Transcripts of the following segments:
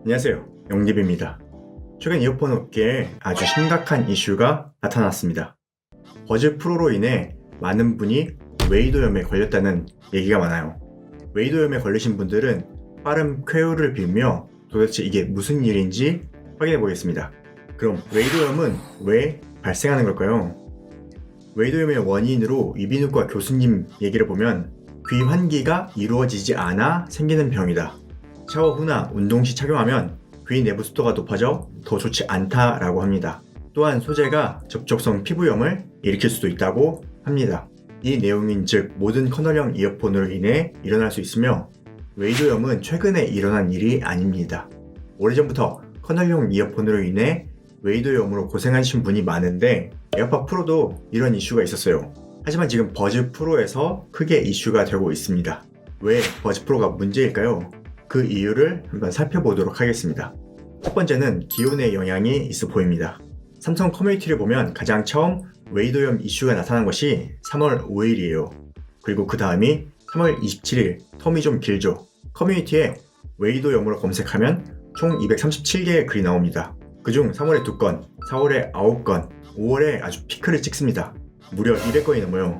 안녕하세요. 영립입니다. 최근 이어폰 업계에 아주 심각한 이슈가 나타났습니다. 버즈 프로로 인해 많은 분이 웨이도염에 걸렸다는 얘기가 많아요. 웨이도염에 걸리신 분들은 빠른 쾌유를 빌며 도대체 이게 무슨 일인지 확인해 보겠습니다. 그럼 웨이도염은 왜 발생하는 걸까요? 웨이도염의 원인으로 이비인후과 교수님 얘기를 보면 귀 환기가 이루어지지 않아 생기는 병이다. 샤워 후나 운동 시 착용하면 귀 내부 습도가 높아져 더 좋지 않다라고 합니다. 또한 소재가 접촉성 피부염을 일으킬 수도 있다고 합니다. 이 내용인 즉 모든 커널형 이어폰으로 인해 일어날 수 있으며 웨이도염은 최근에 일어난 일이 아닙니다. 오래전부터 커널형 이어폰으로 인해 웨이도염으로 고생하신 분이 많은데 에어팟 프로도 이런 이슈가 있었어요. 하지만 지금 버즈 프로에서 크게 이슈가 되고 있습니다. 왜 버즈 프로가 문제일까요? 그 이유를 한번 살펴보도록 하겠습니다. 첫 번째는 기온의 영향이 있어 보입니다. 삼성 커뮤니티를 보면 가장 처음 웨이도염 이슈가 나타난 것이 3월 5일이에요. 그리고 그 다음이 3월 27일, 텀이 좀 길죠. 커뮤니티에 웨이도염으로 검색하면 총 237개의 글이 나옵니다. 그중 3월에 2건, 4월에 9건, 5월에 아주 피크를 찍습니다. 무려 200건이 넘어요.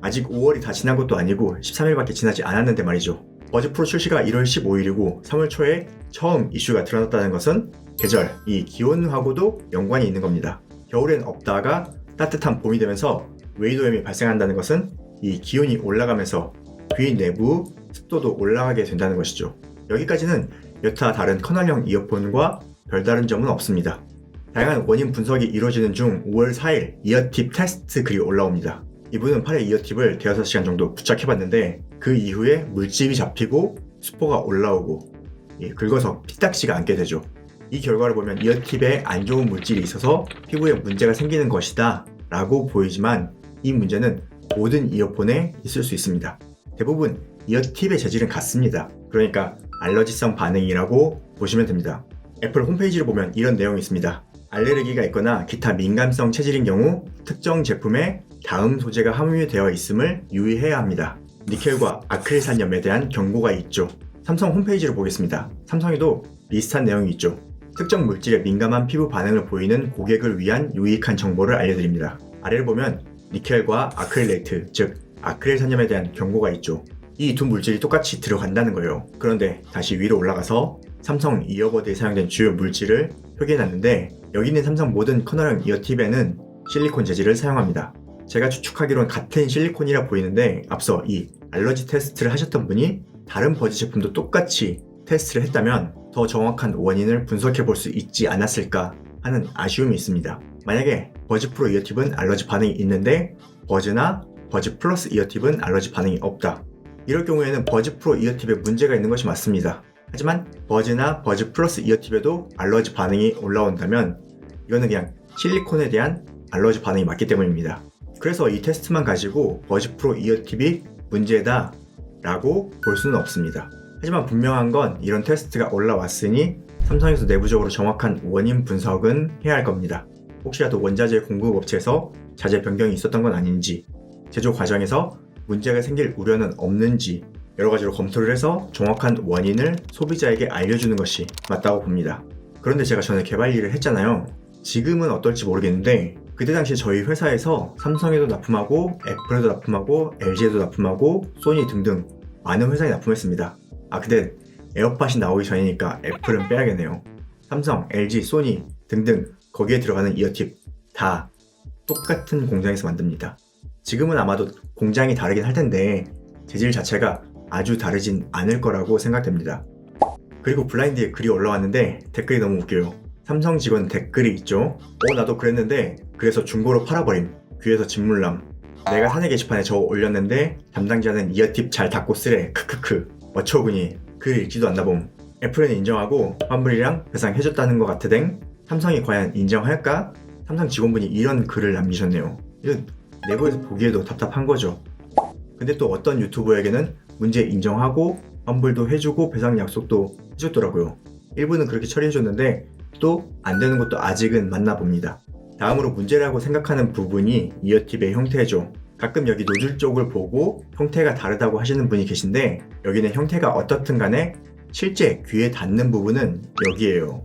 아직 5월이 다 지난 것도 아니고 13일밖에 지나지 않았는데 말이죠. 버즈 프로 출시가 1월 15일이고 3월 초에 처음 이슈가 드러났다는 것은 계절, 이 기온하고도 연관이 있는 겁니다. 겨울엔 없다가 따뜻한 봄이 되면서 웨이도염이 발생한다는 것은 이 기온이 올라가면서 귀 내부 습도도 올라가게 된다는 것이죠. 여기까지는 여타 다른 커널형 이어폰과 별다른 점은 없습니다. 다양한 원인 분석이 이루어지는 중 5월 4일 이어팁 테스트 글이 올라옵니다. 이분은 팔에 이어팁을 대여섯 시간 정도 부착해봤는데 그 이후에 물집이 잡히고 수포가 올라오고 긁어서 피딱지가 않게 되죠. 이 결과를 보면 이어팁에 안 좋은 물질이 있어서 피부에 문제가 생기는 것이다 라고 보이지만 이 문제는 모든 이어폰에 있을 수 있습니다. 대부분 이어팁의 재질은 같습니다. 그러니까 알러지성 반응이라고 보시면 됩니다. 애플 홈페이지를 보면 이런 내용이 있습니다. 알레르기가 있거나 기타 민감성 체질인 경우 특정 제품에 다음 소재가 함유되어 있음을 유의해야 합니다. 니켈과 아크릴산염에 대한 경고가 있죠. 삼성 홈페이지를 보겠습니다. 삼성에도 비슷한 내용이 있죠. 특정 물질에 민감한 피부 반응을 보이는 고객을 위한 유익한 정보를 알려드립니다. 아래를 보면 니켈과 아크릴레이트, 즉 아크릴산염에 대한 경고가 있죠. 이 두 물질이 똑같이 들어간다는 거예요. 그런데 다시 위로 올라가서 삼성 이어버드에 사용된 주요 물질을 표기해놨는데 여기 있는 삼성 모든 커널형 이어팁에는 실리콘 재질을 사용합니다. 제가 추측하기로는 같은 실리콘이라 보이는데 앞서 이 알러지 테스트를 하셨던 분이 다른 버즈 제품도 똑같이 테스트를 했다면 더 정확한 원인을 분석해 볼 수 있지 않았을까 하는 아쉬움이 있습니다. 만약에 버즈 프로 이어팁은 알러지 반응이 있는데 버즈나 버즈 플러스 이어팁은 알러지 반응이 없다. 이럴 경우에는 버즈 프로 이어팁에 문제가 있는 것이 맞습니다. 하지만 버즈나 버즈 플러스 이어팁에도 알러지 반응이 올라온다면 이거는 그냥 실리콘에 대한 알러지 반응이 맞기 때문입니다. 그래서 이 테스트만 가지고 버즈 프로 이어팁이 문제다 라고 볼 수는 없습니다. 하지만 분명한 건 이런 테스트가 올라왔으니 삼성에서 내부적으로 정확한 원인 분석은 해야 할 겁니다. 혹시라도 원자재 공급업체에서 자재 변경이 있었던 건 아닌지, 제조 과정에서 문제가 생길 우려는 없는지 여러 가지로 검토를 해서 정확한 원인을 소비자에게 알려주는 것이 맞다고 봅니다. 그런데 제가 전에 개발 일을 했잖아요. 지금은 어떨지 모르겠는데 그때 당시 저희 회사에서 삼성에도 납품하고 애플에도 납품하고 LG에도 납품하고 소니 등등 많은 회사에 납품했습니다. 근데 에어팟이 나오기 전이니까 애플은 빼야겠네요. 삼성, LG, 소니 등등 거기에 들어가는 이어팁 다 똑같은 공장에서 만듭니다. 지금은 아마도 공장이 다르긴 할 텐데 재질 자체가 아주 다르진 않을 거라고 생각됩니다. 그리고 블라인드에 글이 올라왔는데 댓글이 너무 웃겨요. 삼성 직원 댓글이 있죠. 나도 그랬는데 그래서 중고로 팔아버림. 귀에서 진물남. 내가 사내 게시판에 저거 올렸는데 담당자는 이어팁 잘 닫고 쓰래. 크크크. 어처구니. 글 읽지도 않나 봄. 애플은 인정하고 환불이랑 배상해줬다는 것 같으댕. 삼성이 과연 인정할까? 삼성 직원분이 이런 글을 남기셨네요. 이건 내부에서 보기에도 답답한 거죠. 근데 또 어떤 유튜버에게는 문제 인정하고 환불도 해주고 배상 약속도 해줬더라고요. 일부는 그렇게 처리해줬는데 또 안 되는 것도 아직은 맞나 봅니다. 다음으로 문제라고 생각하는 부분이 이어팁의 형태죠. 가끔 여기 노즐 쪽을 보고 형태가 다르다고 하시는 분이 계신데 여기는 형태가 어떻든 간에 실제 귀에 닿는 부분은 여기에요.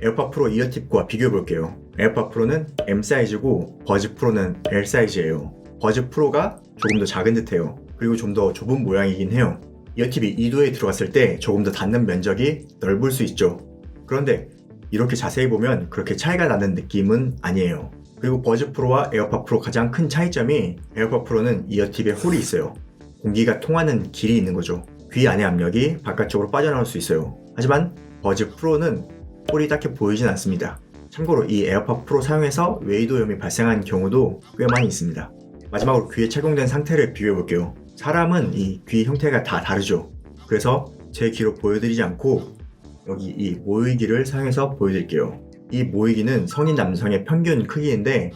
에어팟 프로 이어팁과 비교해 볼게요. 에어팟 프로는 M 사이즈고 버즈 프로는 L 사이즈예요. 버즈 프로가 조금 더 작은 듯해요. 그리고 좀 더 좁은 모양이긴 해요. 이어팁이 2도에 들어갔을 때 조금 더 닿는 면적이 넓을 수 있죠. 그런데 이렇게 자세히 보면 그렇게 차이가 나는 느낌은 아니에요. 그리고 버즈 프로와 에어팟 프로 가장 큰 차이점이 에어팟 프로는 이어팁에 홀이 있어요. 공기가 통하는 길이 있는 거죠. 귀 안의 압력이 바깥쪽으로 빠져나올 수 있어요. 하지만 버즈 프로는 홀이 딱히 보이진 않습니다. 참고로 이 에어팟 프로 사용해서 웨이도염이 발생한 경우도 꽤 많이 있습니다. 마지막으로 귀에 착용된 상태를 비교해 볼게요. 사람은 이 귀 형태가 다 다르죠. 그래서 제 귀로 보여드리지 않고 여기 이 모이기를 사용해서 보여드릴게요. 이 모이기는 성인 남성의 평균 크기인데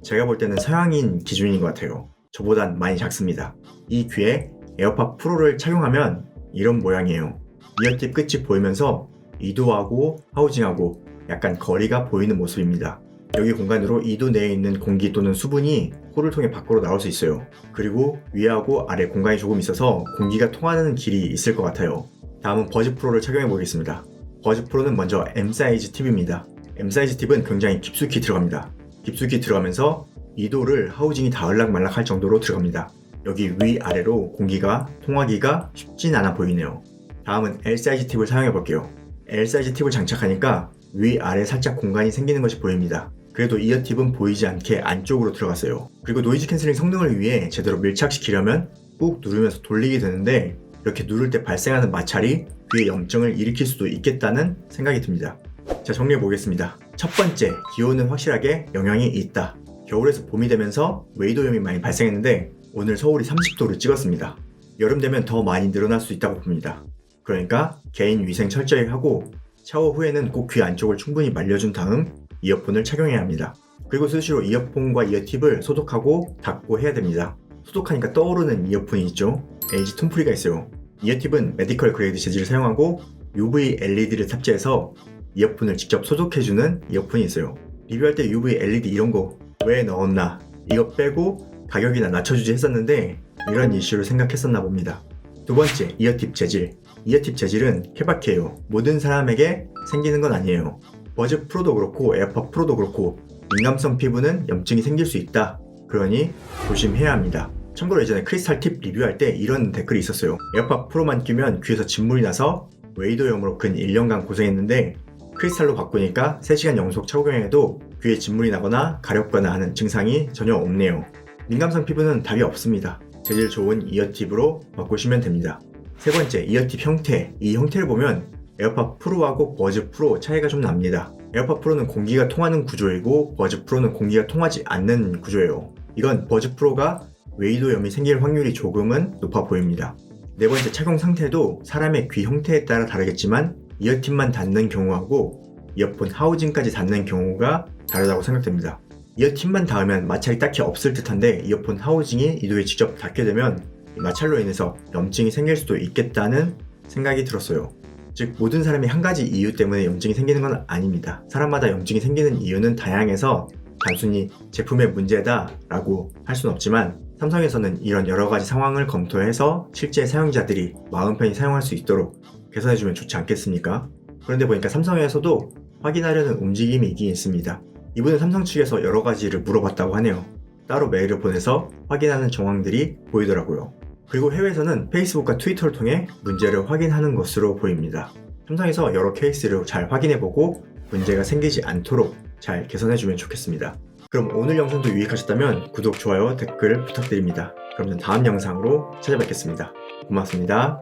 제가 볼 때는 서양인 기준인 것 같아요. 저보단 많이 작습니다. 이 귀에 에어팟 프로를 착용하면 이런 모양이에요. 이어팁 끝이 보이면서 이도하고 하우징하고 약간 거리가 보이는 모습입니다. 여기 공간으로 2도 내에 있는 공기 또는 수분이 홀을 통해 밖으로 나올 수 있어요. 그리고 위하고 아래 공간이 조금 있어서 공기가 통하는 길이 있을 것 같아요. 다음은 버즈 프로를 착용해 보겠습니다. 버즈 프로는 먼저 M 사이즈 팁입니다. M 사이즈 팁은 굉장히 깊숙이 들어갑니다. 깊숙이 들어가면서 2도를 하우징이 닿을락 말락 할 정도로 들어갑니다. 여기 위아래로 공기가 통하기가 쉽진 않아 보이네요. 다음은 L 사이즈 팁을 사용해 볼게요. L 사이즈 팁을 장착하니까 위아래 살짝 공간이 생기는 것이 보입니다. 그래도 이어팁은 보이지 않게 안쪽으로 들어갔어요. 그리고 노이즈 캔슬링 성능을 위해 제대로 밀착시키려면 꾹 누르면서 돌리게 되는데 이렇게 누를 때 발생하는 마찰이 귀에 염증을 일으킬 수도 있겠다는 생각이 듭니다. 자, 정리해 보겠습니다. 첫 번째, 기온은 확실하게 영향이 있다. 겨울에서 봄이 되면서 웨이도염이 많이 발생했는데 오늘 서울이 30도를 찍었습니다. 여름 되면 더 많이 늘어날 수 있다고 봅니다. 그러니까 개인 위생 철저히 하고 샤워 후에는 꼭 귀 안쪽을 충분히 말려준 다음 이어폰을 착용해야 합니다. 그리고 수시로 이어폰과 이어팁을 소독하고 닦고 해야 됩니다. 소독하니까 떠오르는 이어폰이 있죠. LG 툼프리가 있어요. 이어팁은 메디컬 그레이드 재질을 사용하고 UV LED를 탑재해서 이어폰을 직접 소독해주는 이어폰이 있어요. 리뷰할 때 UV LED 이런 거 왜 넣었나, 이거 빼고 가격이나 낮춰주지 했었는데 이런 이슈를 생각했었나 봅니다. 두 번째, 이어팁 재질. 이어팁 재질은 케바케예요. 모든 사람에게 생기는 건 아니에요. 버즈 프로도 그렇고 에어팟 프로도 그렇고 민감성 피부는 염증이 생길 수 있다. 그러니 조심해야 합니다. 참고로 예전에 크리스탈 팁 리뷰할 때 이런 댓글이 있었어요. 에어팟 프로만 끼면 귀에서 진물이 나서 웨이도염으로 근 1년간 고생했는데 크리스탈로 바꾸니까 3시간 연속 착용해도 귀에 진물이 나거나 가렵거나 하는 증상이 전혀 없네요. 민감성 피부는 답이 없습니다. 재질 좋은 이어팁으로 바꾸시면 됩니다. 세 번째, 이어팁 형태. 이 형태를 보면 에어팟 프로하고 버즈 프로 차이가 좀 납니다. 에어팟 프로는 공기가 통하는 구조이고 버즈 프로는 공기가 통하지 않는 구조예요. 이건 버즈 프로가 웨이도염이 생길 확률이 조금은 높아 보입니다. 네 번째, 착용 상태도 사람의 귀 형태에 따라 다르겠지만 이어팁만 닿는 경우하고 이어폰 하우징까지 닿는 경우가 다르다고 생각됩니다. 이어팁만 닿으면 마찰이 딱히 없을 듯한데 이어폰 하우징이 이도에 직접 닿게 되면 이 마찰로 인해서 염증이 생길 수도 있겠다는 생각이 들었어요. 즉 모든 사람이 한 가지 이유 때문에 염증이 생기는 건 아닙니다. 사람마다 염증이 생기는 이유는 다양해서 단순히 제품의 문제다 라고 할 수는 없지만 삼성에서는 이런 여러 가지 상황을 검토해서 실제 사용자들이 마음 편히 사용할 수 있도록 개선해주면 좋지 않겠습니까? 그런데 보니까 삼성에서도 확인하려는 움직임이 있긴 있습니다. 이분은 삼성 측에서 여러 가지를 물어봤다고 하네요. 따로 메일을 보내서 확인하는 정황들이 보이더라고요. 그리고 해외에서는 페이스북과 트위터를 통해 문제를 확인하는 것으로 보입니다. 삼성에서 여러 케이스를 잘 확인해보고 문제가 생기지 않도록 잘 개선해주면 좋겠습니다. 그럼 오늘 영상도 유익하셨다면 구독, 좋아요, 댓글 부탁드립니다. 그럼 다음 영상으로 찾아뵙겠습니다. 고맙습니다.